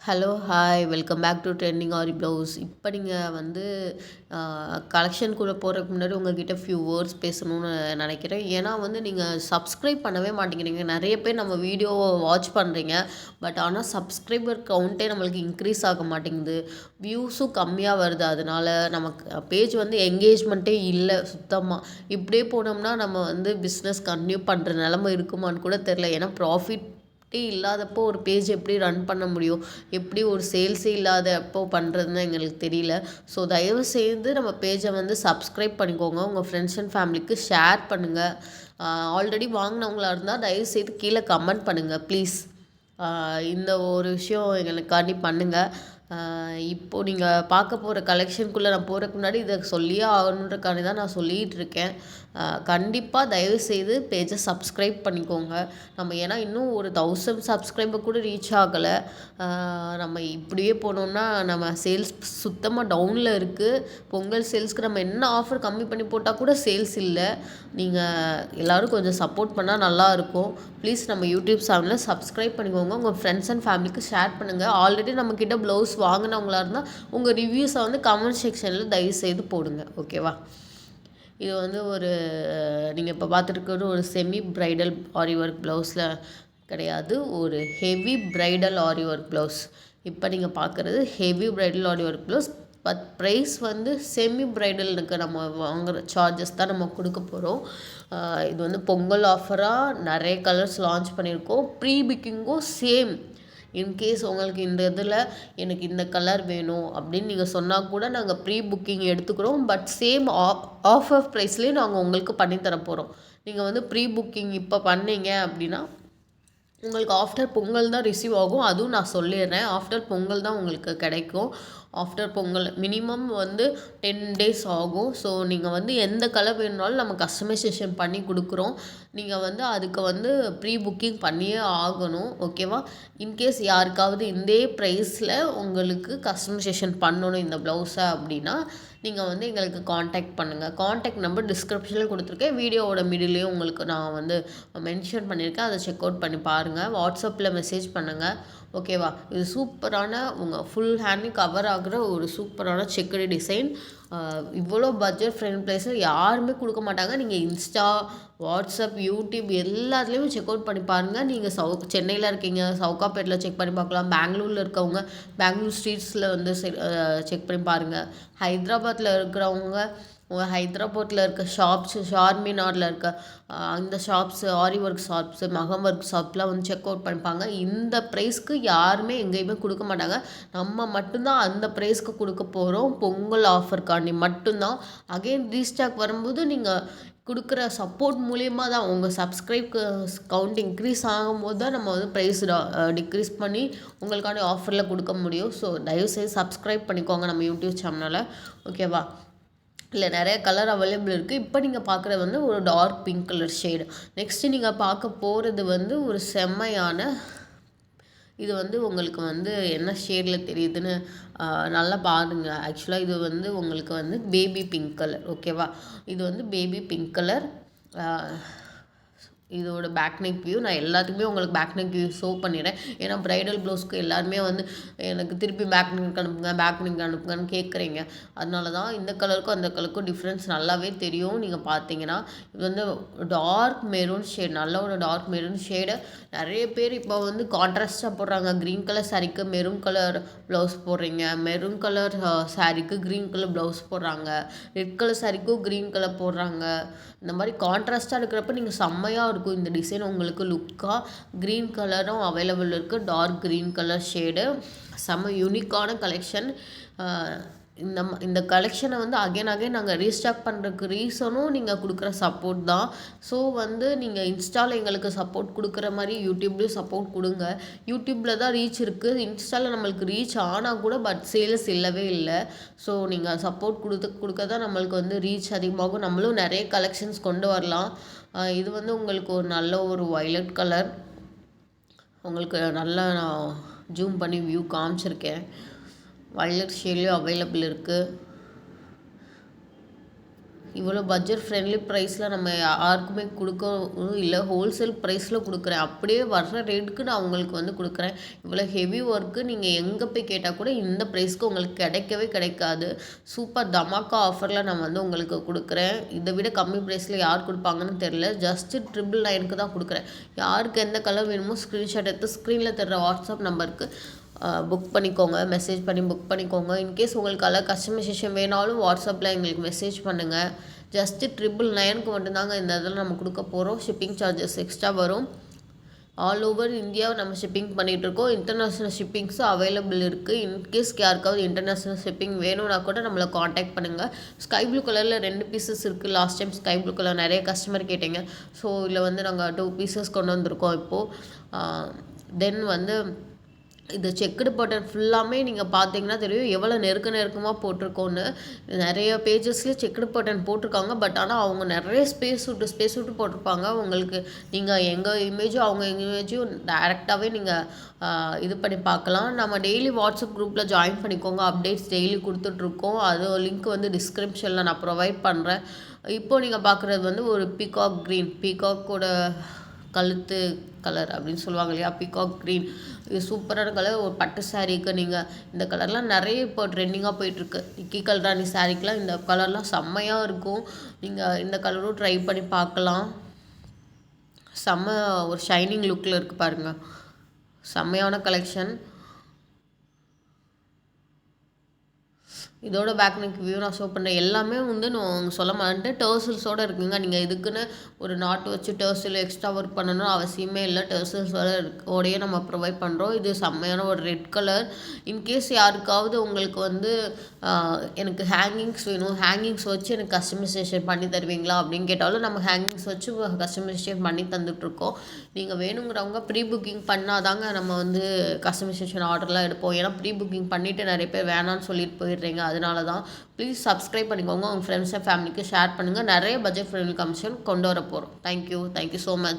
Hello, hi. Welcome back to trending aari blouse. இப்போ நீங்கள் வந்து கலெக்ஷனுக்குள்ளே போகிறதுக்கு முன்னாடி உங்ககிட்ட ஃபியூ வேர்ட்ஸ் பேசணும்னு நினைக்கிறேன். ஏன்னா வந்து நீங்கள் சப்ஸ்கிரைப் பண்ணவே மாட்டேங்கிறீங்க. நிறைய பேர் நம்ம வீடியோவை வாட்ச் பண்ணுறீங்க. பட் ஆனால் சப்ஸ்கிரைபர் கவுண்ட்டே நம்மளுக்கு இன்க்ரீஸ் ஆக மாட்டேங்குது. வியூஸும் கம்மியாக வருது. அதனால நமக்கு பேஜ் வந்து என்கேஜ்மெண்ட்டே இல்லை சுத்தமாக. இப்படியே போனோம்னா நம்ம வந்து பிஸ்னஸ் கன்டினியூ பண்ணுற நிலமை இருக்குமான்னு கூட தெரில. ஏன்னா ப்ராஃபிட்டே இல்லாதப்போ ஒரு பேஜ் எப்படி ரன் பண்ண முடியும்? எப்படி ஒரு சேல்ஸே இல்லாத எப்போ பண்ணுறதுன்னு எங்களுக்கு தெரியல. ஸோ தயவு செய்து நம்ம பேஜை வந்து சப்ஸ்கிரைப் பண்ணிக்கோங்க. உங்கள் ஃப்ரெண்ட்ஸ் அண்ட் ஃபேமிலிக்கு ஷேர் பண்ணுங்கள். ஆல்ரெடி வாங்கினவங்களா இருந்தால் தயவு செய்து கீழே கமெண்ட் பண்ணுங்கள் ப்ளீஸ். இந்த ஒரு விஷயம் எங்களுக்காண்டி பண்ணுங்கள். இப்போது நீங்கள் பார்க்க போகிற கலெக்ஷனுக்குள்ளே நான் போகிறதுக்கு முன்னாடி இதை சொல்லியே ஆகணுன்றக்காண்டி தான் நான் சொல்லிகிட்டு இருக்கேன். கண்டிப்பாக தயவுசெய்து பேஜை சப்ஸ்கிரைப் பண்ணிக்கோங்க. நம்ம ஏன்னா இன்னும் ஒரு 1000 சப்ஸ்கிரைபர் கூட ரீச் ஆகலை. நம்ம இப்படியே போனோம்னா நம்ம சேல்ஸ் சுத்தமாக டவுனில் இருக்குது. பொங்கல் சேல்ஸ்க்கு நம்ம என்ன ஆஃபர் கம்மி பண்ணி போட்டால் கூட சேல்ஸ் இல்லை. நீங்கள் எல்லோரும் கொஞ்சம் சப்போர்ட் பண்ணால் நல்லாயிருக்கும். ப்ளீஸ் நம்ம யூடியூப் சேனலை சப்ஸ்கிரைப் பண்ணிக்கோங்க. உங்கள் ஃப்ரெண்ட்ஸ் அண்ட் ஃபேமிலிக்கு ஷேர் பண்ணுங்கள். ஆல்ரெடி நம்மக்கிட்ட ப்ளவுஸ் வாங்கினவங்களா இருந்தால் உங்கள் ரிவ்யூஸை வந்து கமெண்ட் செக்ஷனில் தயவுசெய்து போடுங்க. ஓகேவா? இது வந்து ஒரு நீங்கள் இப்போ பார்த்துருக்கிறது ஒரு செமி ப்ரைடல் ஆரி ஒர்க் ப்ளவுஸில் கிடையாது, ஒரு heavy bridal aari work blouse. இப்போ நீங்கள் பார்க்குறது heavy bridal aari work blouse. But price வந்து செமி ப்ரைடலுக்கு நம்ம வாங்குகிற சார்ஜஸ் தான் நம்ம கொடுக்க போகிறோம். இது வந்து பொங்கல் ஆஃபராக நிறைய கலர்ஸ் லான்ச் பண்ணியிருக்கோம். ப்ரீ புக்கிங்கும் சேம். இன்கேஸ் உங்களுக்கு இந்த இதில் எனக்கு இந்த கலர் வேணும் அப்படின்னு நீங்கள் சொன்னால் கூட நாங்கள் ப்ரீ புக்கிங் எடுத்துக்கிறோம். பட் சேம் ஆஃபர் ப்ரைஸ்லேயே நாங்கள் உங்களுக்கு பண்ணித்தர போகிறோம். நீங்கள் வந்து ப்ரீ புக்கிங் இப்போ பண்ணீங்க அப்படின்னா உங்களுக்கு ஆஃப்டர் பொங்கல் தான் ரிசீவ் ஆகும். அதுவும் நான் சொல்லிடுறேன், ஆஃப்டர் பொங்கல் தான் உங்களுக்கு கிடைக்கும். ஆஃப்டர் பொங்கல் மினிமம் வந்து 10 டேஸ் ஆகும். ஸோ நீங்கள் வந்து எந்த கலர் வேணுனாலும் நம்ம கஸ்டமைசேஷன் பண்ணி கொடுக்குறோம். நீங்கள் வந்து அதுக்கு வந்து ப்ரீ புக்கிங் பண்ணியே ஆகணும். ஓகேவா? இன்கேஸ் யாருக்காவது இதே ப்ரைஸில் உங்களுக்கு கஸ்டமைசேஷன் பண்ணணும் இந்த ப்ளவுஸை அப்படின்னா நீங்கள் வந்து எங்களுக்கு காண்டாக்ட் பண்ணுங்கள். காண்டாக்ட் நம்பர் டிஸ்கிரிப்ஷனில் கொடுத்துருக்கேன். வீடியோவோட மிடில்லையும் உங்களுக்கு நான் வந்து மென்ஷன் பண்ணியிருக்கேன். அதை செக் அவுட் பண்ணி பாருங்கள். வாட்ஸ்அப்பில் மெசேஜ் பண்ணுங்கள். ஓகேவா? இது சூப்பரான உங்கள் ஃபுல் ஹேண்டையும் கவர் ஆகுற ஒரு சூப்பரான செக்குடு டிசைன். இவ்வளோ பட்ஜெட் ஃப்ரெண்ட் ப்ரைஸில் யாருமே கொடுக்க மாட்டாங்க. நீங்கள் இன்ஸ்டா, வாட்ஸ்அப், யூடியூப் எல்லாத்துலேயுமே செக் அவுட் பண்ணி பாருங்கள். நீங்கள் சென்னையில் இருக்கீங்க, சவுகாப்பேட்டில் செக் பண்ணி பார்க்கலாம். பெங்களூரில் இருக்கவங்க பெங்களூர் ஸ்ட்ரீட்ஸில் வந்து செக் பண்ணி பாருங்கள். ஹைதராபாத்தில் இருக்கிறவங்க ஹைதராபாத்தில் இருக்க ஷாப்ஸு, ஷார்மினாரில் இருக்க அந்த ஷாப்ஸு, ஆரி ஒர்க் ஷாப்ஸு, மகம் ஒர்க் ஷாப்லாம் வந்து செக் அவுட் பண்ணிப்பாங்க. இந்த ப்ரைஸ்க்கு யாருமே எங்கேயுமே கொடுக்க மாட்டாங்க. நம்ம மட்டும்தான் அந்த ப்ரைஸ்க்கு கொடுக்க போகிறோம். பொங்கல் ஆஃபருக்காண்டி மட்டும்தான். அகெயின் ரீஸ்டாக் வரும்போது நீங்கள் கொடுக்குற சப்போர்ட் மூலிமா தான் உங்கள் சப்ஸ்கிரைப் கவுண்ட் இன்க்ரீஸ் ஆகும்போது தான் நம்ம வந்து ப்ரைஸ் டிக்ரீஸ் பண்ணி உங்களுக்கான ஆஃபரில் கொடுக்க முடியும். ஸோ தயவுசெய்து சப்ஸ்கிரைப் பண்ணிக்கோங்க நம்ம யூடியூப் சேனலை. ஓகேவா? இல்லை நிறைய கலர் அவைலபிள் இருக்குது. இப்போ நீங்கள் பார்க்குறது வந்து ஒரு dark pink colour shade. Next நீங்கள் பார்க்க போகிறது வந்து ஒரு செம்மையான, இது வந்து உங்களுக்கு வந்து என்ன ஷேடில் தெரியுதுன்னு நல்லா பாருங்கள். ஆக்சுவலாக இது வந்து உங்களுக்கு வந்து பேபி பிங்க் கலர். ஓகேவா? இது வந்து பேபி பிங்க் கலர். இதோட பேக் நெக் வியூ நான் எல்லாத்துக்குமே உங்களுக்கு பேக் நெக் வியூ ஷோ பண்ணிடுறேன். ஏன்னா ப்ரைடல் ப்ளவுஸ்க்கு எல்லாருமே வந்து எனக்கு திருப்பி பேக் நெக் அனுப்புங்க, பேக் நெக் அனுப்புங்கன்னு கேட்குறீங்க. அதனால தான் இந்த கலருக்கும் அந்த கலருக்கும் டிஃப்ரென்ஸ் நல்லாவே தெரியும். நீங்கள் பார்த்தீங்கன்னா இது வந்து டார்க் மெரூன் ஷேட், நல்ல ஒரு டார்க் மெரூன் ஷேடு. நிறைய பேர் இப்போ வந்து கான்ட்ராஸ்ட்டாக போடுறாங்க. க்ரீன் கலர் சாரீக்கு மெரூன் கலர் ப்ளவுஸ் போடுறீங்க, மெரூன் கலர் சாரீக்கு க்ரீன் கலர் ப்ளவுஸ் போடுறாங்க, ரெட் கலர் சாரீக்கும் க்ரீன் கலர் போடுறாங்க. இந்த மாதிரி கான்ட்ராஸ்ட்டாக இருக்கிறப்ப நீங்கள் செம்மையாக இருக்கும் இந்த டிசைன். உங்களுக்கு லுக்காக க்ரீன் கலரும் அவைலபிள் இருக்குது. டார்க் க்ரீன் கலர் ஷேடு செம்ம யூனிக்கான கலெக்ஷன். இந்த கலெக்ஷனை வந்து அகைன் நாங்கள் ரீஸ்டாக் பண்ணுறதுக்கு ரீசனும் நீங்கள் கொடுக்குற சப்போர்ட் தான். ஸோ வந்து நீங்கள் இன்ஸ்டாவில் எங்களுக்கு சப்போர்ட் கொடுக்குற மாதிரி யூடியூப்லேயும் சப்போர்ட் கொடுங்க. யூடியூப்பில் தான் ரீச் இருக்குது, இன்ஸ்டாவில் நம்மளுக்கு ரீச் ஆனால் கூட பட் சேல்ஸ் இல்லவே இல்லை. ஸோ நீங்கள் சப்போர்ட் கொடுக்க தான் நம்மளுக்கு வந்து ரீச் அதிகமாகும். நம்மளும் நிறைய கலெக்ஷன்ஸ் கொண்டு வரலாம். இது வந்து உங்களுக்கு ஒரு நல்ல ஒரு வயலட் கலர். உங்களுக்கு நல்லா நான் ஜூம் பண்ணி வியூ காமிச்சிருக்கேன். வயலட் ஷேட்லேயும் அவைலபிள் இருக்குது. இவ்வளோ பட்ஜெட் ஃப்ரெண்ட்லி ப்ரைஸில் நம்ம யாருக்குமே கொடுக்கவும் இல்லை, ஹோல்சேல் ப்ரைஸில் கொடுக்குறேன். அப்படியே வர்ற ரேட்டுக்கு நான் உங்களுக்கு வந்து கொடுக்குறேன். இவ்வளோ ஹெவி ஒர்க்கு நீங்கள் எங்கே போய் கேட்டால் கூட இந்த ப்ரைஸ்க்கு உங்களுக்கு கிடைக்கவே கிடைக்காது. சூப்பர் தமாக்கா ஆஃபரில் நான் வந்து உங்களுக்கு கொடுக்குறேன். இதை விட கம்மி ப்ரைஸில் யார் கொடுப்பாங்கன்னு தெரில. ஜஸ்ட்டு 999க்கு தான் கொடுக்குறேன். யாருக்கு எந்த கலர் வேணுமோ ஸ்க்ரீன்ஷாட் எடுத்து ஸ்க்ரீனில் தர்ற வாட்ஸ்அப் நம்பருக்கு புக் பண்ணிக்கோங்க. மெசேஜ் பண்ணி புக் பண்ணிக்கோங்க. இன்கேஸ் உங்களுக்கு கலர் கஸ்டமைசேஷன் வேணாலும் வாட்ஸ்அப்பில் எங்களுக்கு மெசேஜ் பண்ணுங்கள். ஜஸ்ட்டு 999க்கு மட்டும்தாங்க இந்த இதில் நம்ம கொடுக்க போகிறோம். ஷிப்பிங் சார்ஜஸ் எக்ஸ்ட்ரா வரும். ஆல் ஓவர் இந்தியா நம்ம ஷிப்பிங் பண்ணிகிட்ருக்கோம். இன்டர்நேஷ்னல் ஷிப்பிங்ஸும் அவைலபிள் இருக்குது. இன்கேஸ் யாருக்காவது இன்டர்நேஷ்னல் ஷிப்பிங் வேணும்னா கூட நம்மளை காண்டாக்ட் பண்ணுங்கள். ஸ்கை ப்ளூ கலரில் 2 பீசஸ் இருக்குது. Last time sky blue colour நிறைய கஸ்டமர் கேட்டிங்க. ஸோ இதில் வந்து நாங்கள் 2 பீசஸ் கொண்டு வந்திருக்கோம் இப்போது. தென் வந்து இது செக்குடு பட்டன் ஃபுல்லாமே நீங்கள் பார்த்தீங்கன்னா தெரியும் எவ்வளோ நெருக்கமாக போட்டிருக்கோன்னு. நிறைய பேஜஸ்லேயே செக்குடு பட்டன் போட்டிருக்காங்க. பட் ஆனால் அவங்க நிறைய ஸ்பேஸ் விட்டு போட்டிருப்பாங்க. உங்களுக்கு நீங்கள் எங்கள் இமேஜும் அவங்க இமேஜும் டைரெக்டாகவே நீங்கள் இது பண்ணி பார்க்கலாம். நம்ம டெய்லி வாட்ஸ்அப் குரூப்பில் ஜாயின் பண்ணிக்கோங்க. அப்டேட்ஸ் டெய்லி கொடுத்துட்ருக்கோம். அது லிங்க் வந்து டிஸ்கிரிப்ஷனில் நான் ப்ரொவைட் பண்ணுறேன். இப்போது நீங்கள் பார்க்குறது வந்து ஒரு பீகாக் க்ரீன், பீகாக்கோட கழுத்து கலர் அப்படின்னு சொல்லுவாங்க இல்லையா, பீகாக் க்ரீன். இது சூப்பரான கலர். ஒரு பட்டு சாரீக்கு நீங்கள் இந்த கலர்லாம் நிறைய இப்போ ட்ரெண்டிங்காக போயிட்டுருக்கு. நிக்கி கல்ராணி சாரீக்கெலாம் இந்த கலர்லாம் செம்மையாக இருக்கும். நீங்கள் இந்த கலரும் ட்ரை பண்ணி பார்க்கலாம். செம்ம ஒரு ஷைனிங் லுக்கில் இருக்குது பாருங்கள். செம்மையான கலெக்ஷன். இதோட பேக் நெக் வியூ நான் ஷோ பண்ணுறேன். எல்லாமே வந்து நான் சொல்ல மாட்டேன், டர்சல்ஸோடு இருக்குங்க. நீங்கள் இதுக்குன்னு ஒரு நாட்டு வச்சு டர்சல் எக்ஸ்ட்ரா ஒர்க் பண்ணணும் அவசியமே இல்லை. டர்சல்ஸோடையே நம்ம ப்ரொவைட் பண்ணுறோம். இது செம்மையான ஒரு ரெட் கலர். இன்கேஸ் யாருக்காவது உங்களுக்கு வந்து எனக்கு ஹேங்கிங்ஸ் வேணும், ஹேங்கிங்ஸ் வச்சு எனக்கு கஸ்டமைசேஷன் பண்ணி தருவீங்களா அப்படின்னு கேட்டாலும் நம்ம ஹேங்கிங்ஸ் வச்சு கஸ்டமைசேஷன் பண்ணி தந்துட்டுருக்கோம். நீங்கள் வேணுங்கிறவங்க ப்ரீ புக்கிங் பண்ணாதாங்க நம்ம வந்து கஸ்டமைசேஷன் ஆர்டர்லாம் எடுப்போம். ஏன்னா ப்ரீ புக்கிங் பண்ணிவிட்டு நிறைய பேர் வேணான்னு சொல்லிட்டு போயிடுறீங்க. அதனால தான் ப்ளீஸ் சப்ஸ்கிரைப் பண்ணிக்கோங்க. உங்கள் ஃப்ரெண்ட்ஸ் அண்ட் ஃபேமிலிக்கு ஷேர் பண்ணுங்கள். நிறைய பட்ஜெட் ஃப்ரெண்ட்லி கமிஷன் கொண்டு வர போகிறோம். Thank you so much.